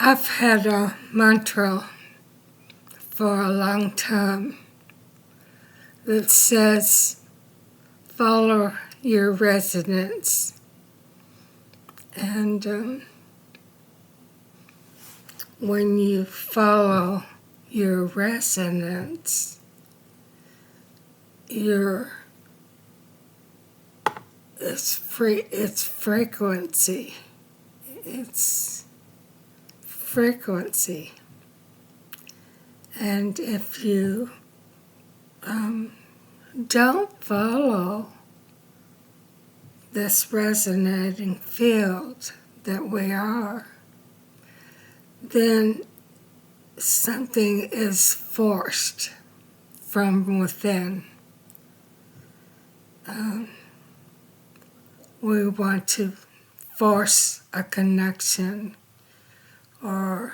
I've had a mantra for a long time that says, follow your resonance. And when you follow your resonance, it's frequency. It's frequency. And if you don't follow this resonating field that we are, then something is forced from within. We want to force a connection or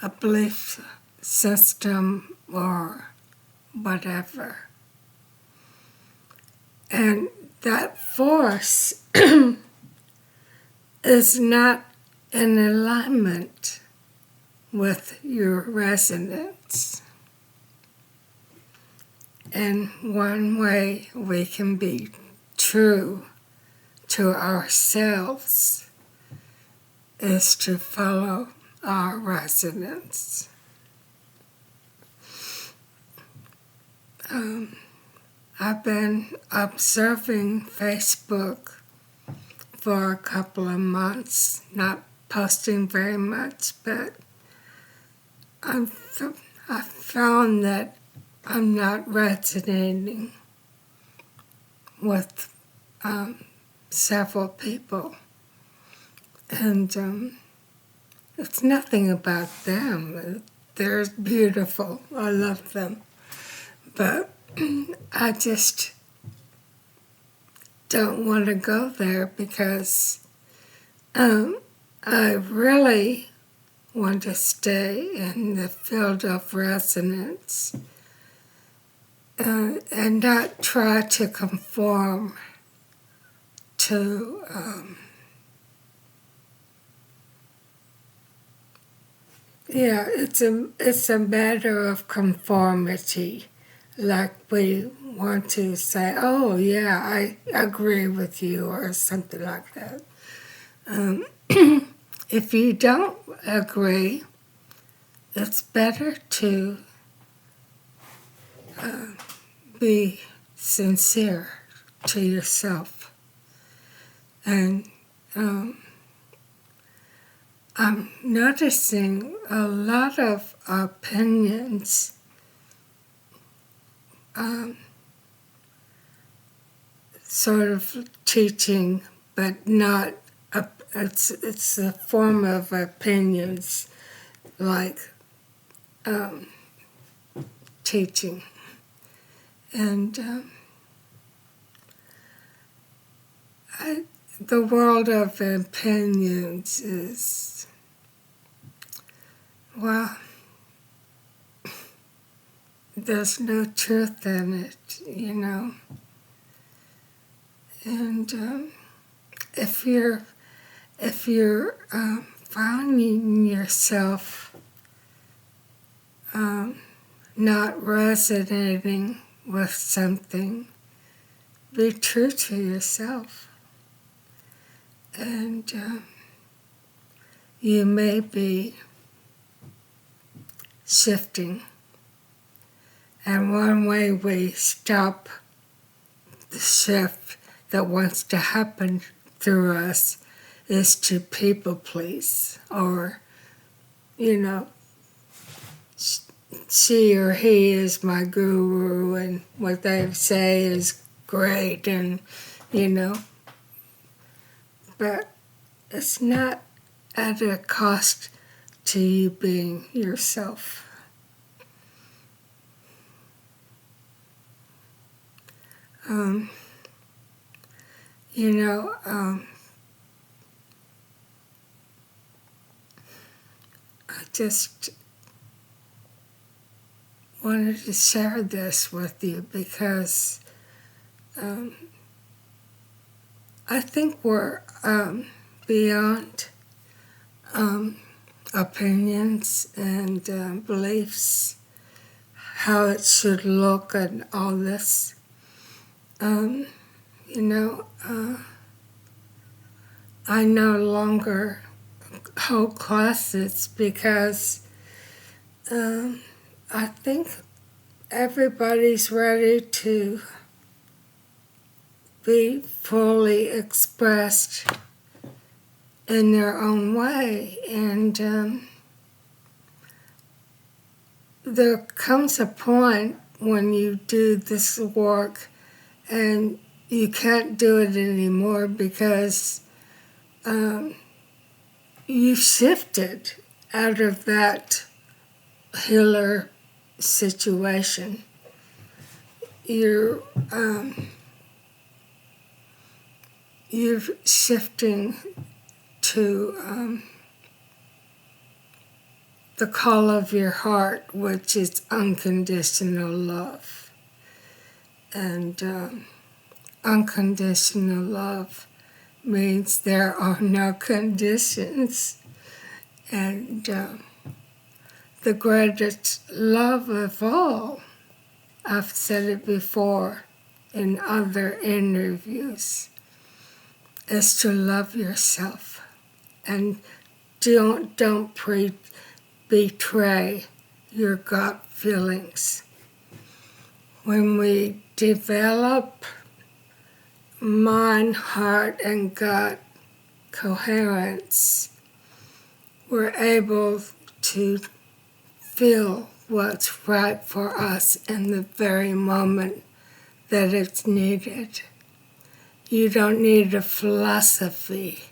a belief system or whatever. And that force is not in alignment with your resonance. And one way we can be true to ourselves is to follow our resonance. I've been observing Facebook for a couple of months, not posting very much, but I found that I'm not resonating with several people. And it's nothing about them. They're beautiful. I love them. But I just don't want to go there because I really want to stay in the field of resonance and not try to conform to it's a matter of conformity. Like we want to say, oh yeah, I agree with you or something like that. If you don't agree, it's better to be sincere to yourself. And I'm noticing a lot of opinions sort of teaching, but not, it's a form of opinions like teaching. And the world of opinions is, well, there's no truth in it, you know. And if you're finding yourself not resonating with something, be true to yourself. And you may be shifting. And one way we stop the shift that wants to happen through us is to people please, or, you know, she or he is my guru and what they say is great, and, you know, but it's not at a cost to you being yourself. You know, I just wanted to share this with you because I think we're beyond opinions and beliefs, how it should look and all this. You know, I no longer hold classes because I think everybody's ready to be fully expressed in their own way. And there comes a point when you do this work and you can't do it anymore because you shifted out of that healer situation. You're shifting to the call of your heart, which is unconditional love. And unconditional love means there are no conditions. And the greatest love of all, I've said it before in other interviews, is to love yourself. And don't betray your gut feelings. When we develop mind, heart, and gut coherence, we're able to feel what's right for us in the very moment that it's needed. You don't need a philosophy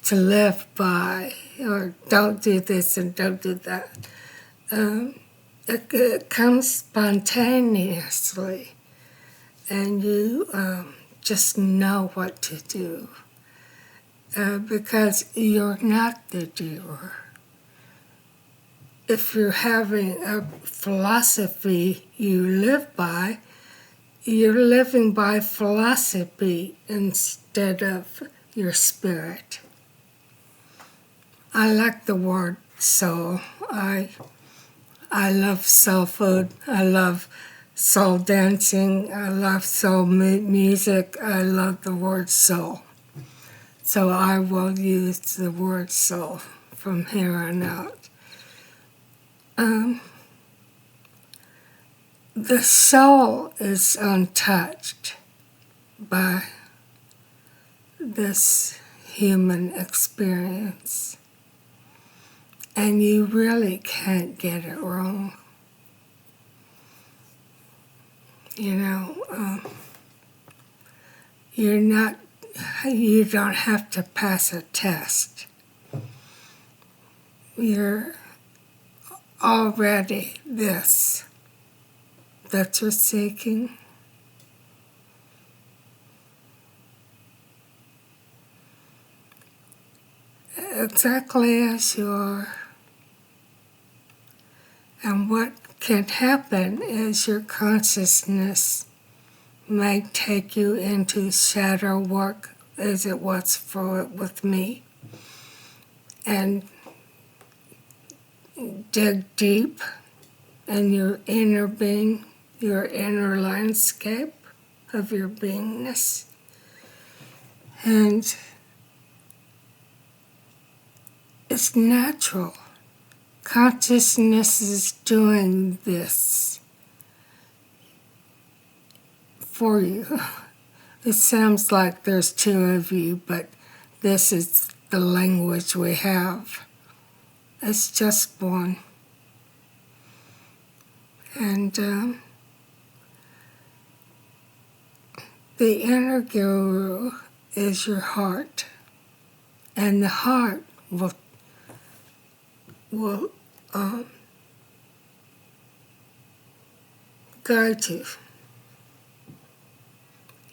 to live by, or don't do this and don't do that. It comes spontaneously, and you just know what to do because you're not the doer. If you're having a philosophy you live by, you're living by philosophy instead of your spirit. I like the word soul. I love soul food. I love soul dancing. I love soul music. I love the word soul. So I will use the word soul from here on out. The soul is untouched by this human experience. And you really can't get it wrong. You know, you don't have to pass a test. You're already this that you're seeking. Exactly as you are. And what can happen is your consciousness may take you into shadow work, as it was with me, and dig deep in your inner being, your inner landscape of your beingness. And it's natural. Consciousness is doing this for you. It sounds like there's two of you, but this is the language we have. It's just one. And the inner guru is your heart. And the heart will guide you.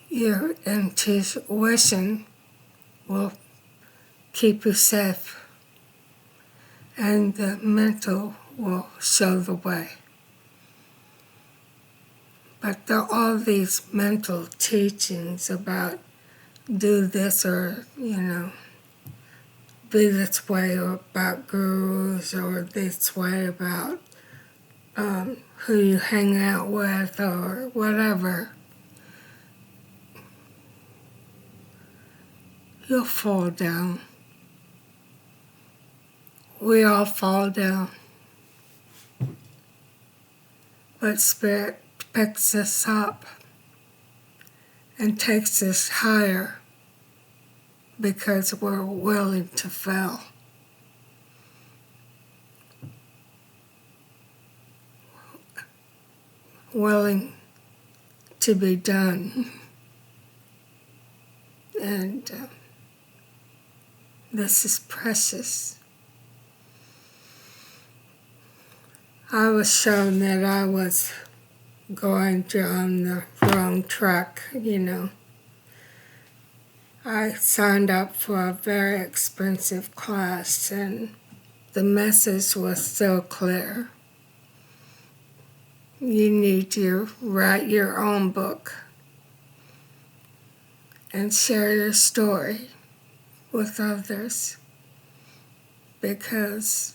Your intuition will keep you safe, and the mental will show the way. But there are all these mental teachings about do this or, be this way about gurus or this way about who you hang out with or whatever, you'll fall down. We all fall down. But Spirit picks us up and takes us higher because we're willing to fail. Willing to be done. And this is precious. I was shown that I was going down the wrong track, I signed up for a very expensive class, and the message was so clear. You need to write your own book and share your story with others, because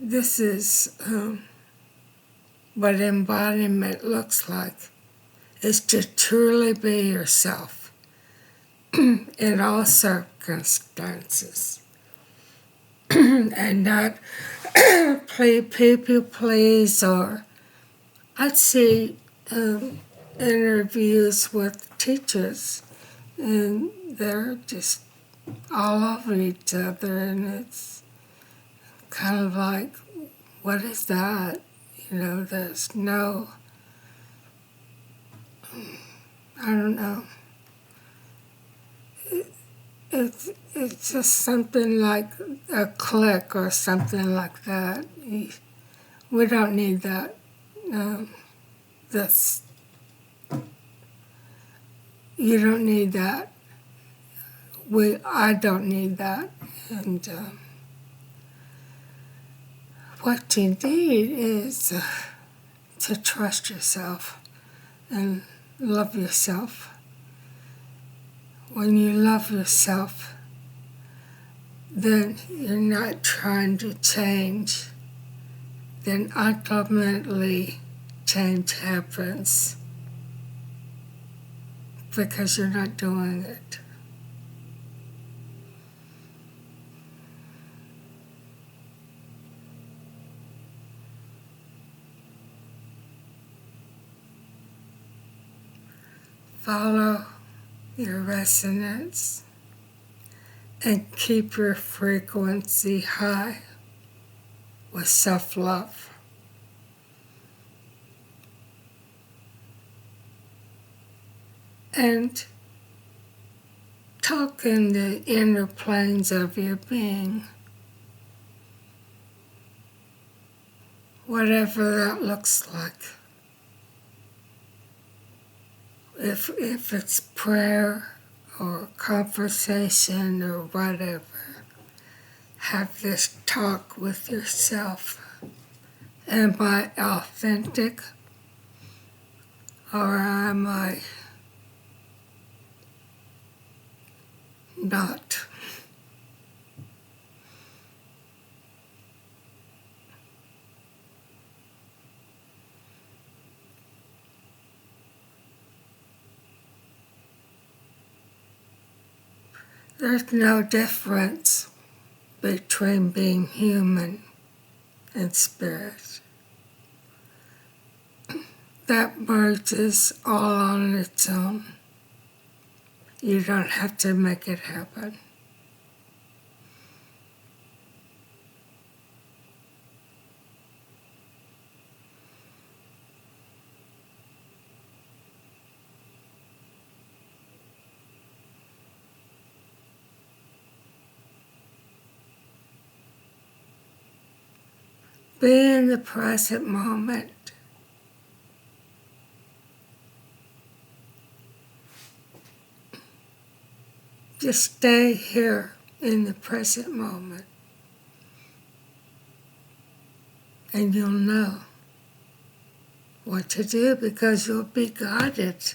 this is what embodiment looks like, is to truly be yourself in all circumstances and not people please. Or I'd see interviews with teachers, and they're just all over each other, and it's kind of like, what is that? There's no, I don't know. It's just something like a clique or something like that. We don't need that. You don't need that. I don't need that. And what you need is to trust yourself and love yourself. When you love yourself, then you're not trying to change. Then ultimately change happens because you're not doing it. Follow your resonance and keep your frequency high with self-love. And talk in the inner planes of your being, whatever that looks like. If it's prayer or conversation or whatever, have this talk with yourself. Am I authentic, or am I not? There's no difference between being human and spirit. That merges all on its own. You don't have to make it happen. Be in the present moment. Just stay here in the present moment, and you'll know what to do because you'll be guided.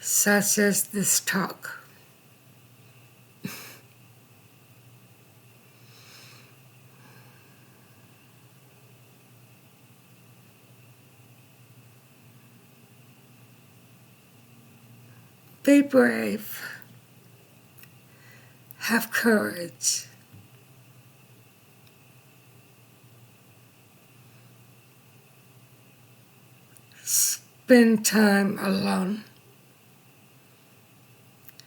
such as this talk. Be brave. Have courage. Spend time alone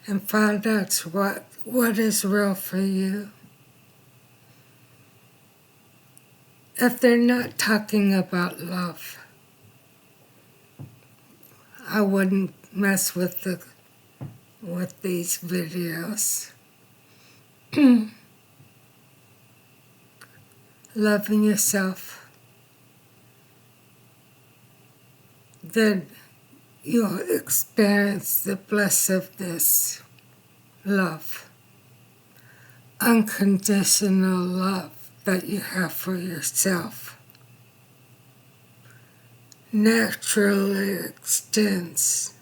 and find out what is real for you. If they're not talking about love, I wouldn't mess with these videos. Loving yourself, then you'll experience the bliss of this love, unconditional love that you have for yourself. Naturally extends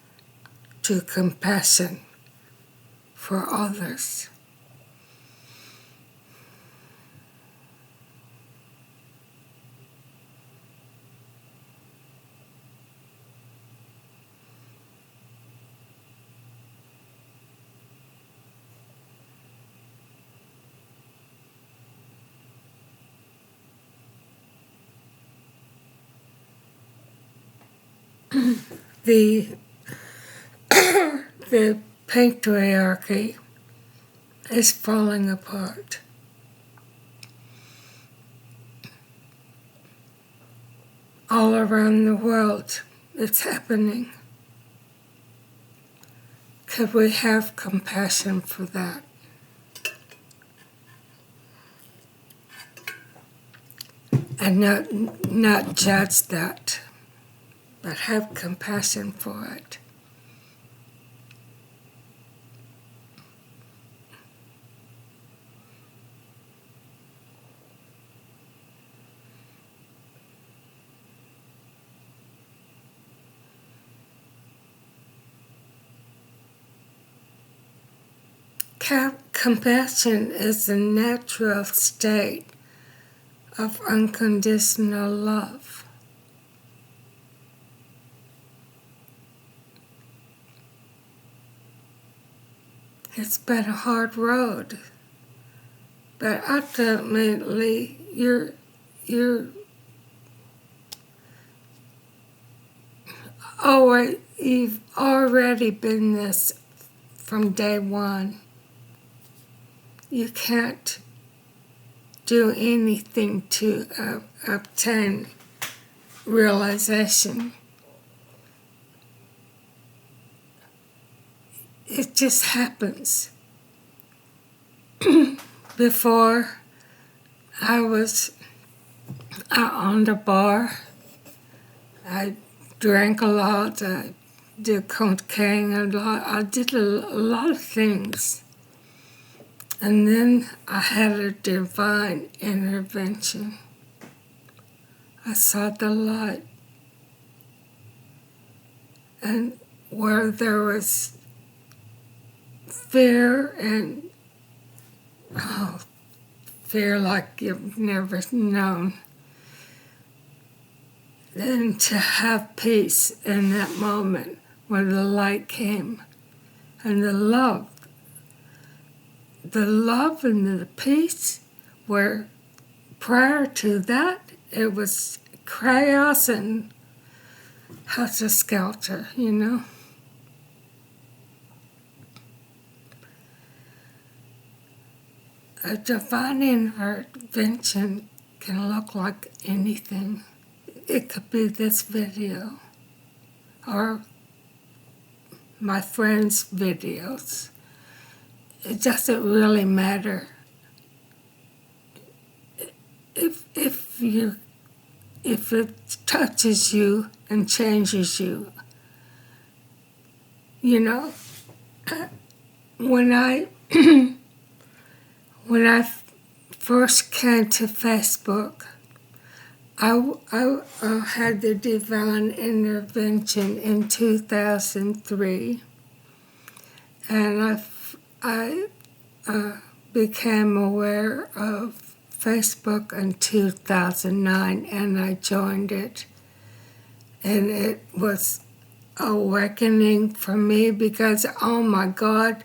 to compassion for others. The patriarchy is falling apart. All around the world, it's happening. Could we have compassion for that? And not judge that, but have compassion for it. Compassion is a natural state of unconditional love. It's been a hard road, but ultimately you've already been this from day one. You can't do anything to obtain realization. It just happens. Before, I owned a bar. I drank a lot. I did cocaine a lot. I did a lot of things. And then I had a divine intervention. I saw the light. And where there was fear and fear like you've never known, then to have peace in that moment when the light came and the love and the peace, where prior to that it was chaos and helter-skelter, you know. A divine intervention can look like anything. It could be this video or my friends' videos. It doesn't really matter. If it touches you and changes you, you know. When I first came to Facebook, I had the divine intervention in 2003. And I became aware of Facebook in 2009, and I joined it. And it was awakening for me because, oh my God,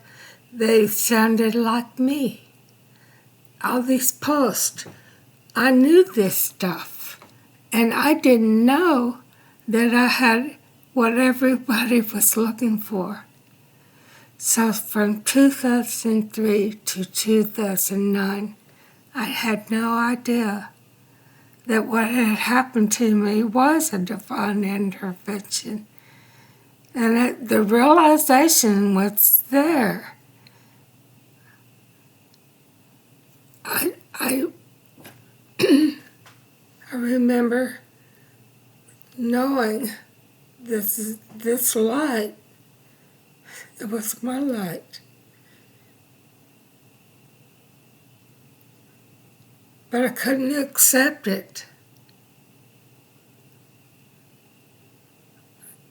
they sounded like me. All these posts, I knew this stuff, and I didn't know that I had what everybody was looking for. So from 2003 to 2009, I had no idea that what had happened to me was a divine intervention. And the realization was there. I remember knowing this light. It was my light. But I couldn't accept it.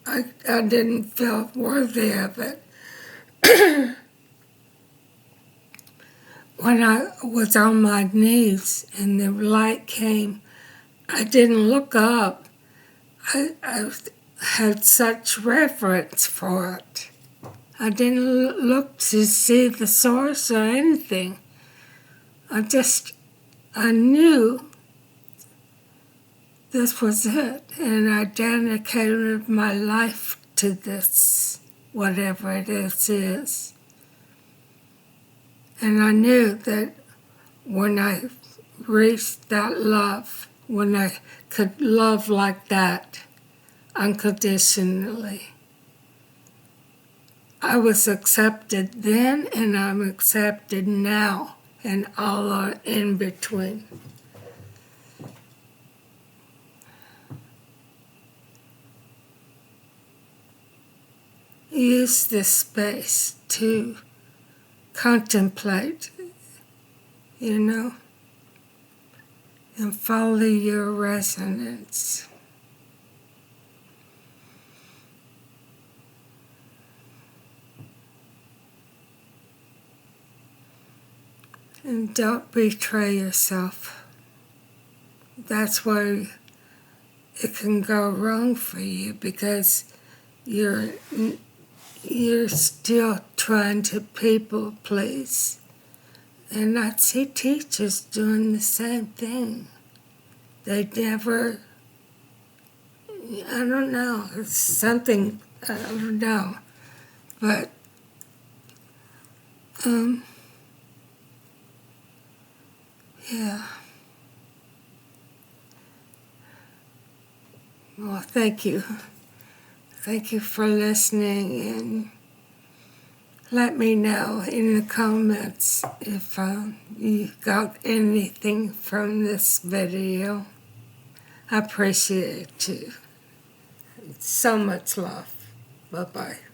I didn't feel worthy of it. When I was on my knees and the light came, I didn't look up. I had such reverence for it. I didn't look to see the source or anything. I knew this was it, and I dedicated my life to this, whatever it is. And I knew that when I reached that love, when I could love like that, unconditionally, I was accepted then, and I'm accepted now, and all are in between. Use this space to contemplate, and follow your resonance. And don't betray yourself. That's where it can go wrong for you, because you're still trying to people please. And I see teachers doing the same thing. They never, I don't know, it's something, I don't know. But, yeah. Well, thank you. Thank you for listening, and let me know in the comments if you got anything from this video. I appreciate you. So much love. Bye-bye.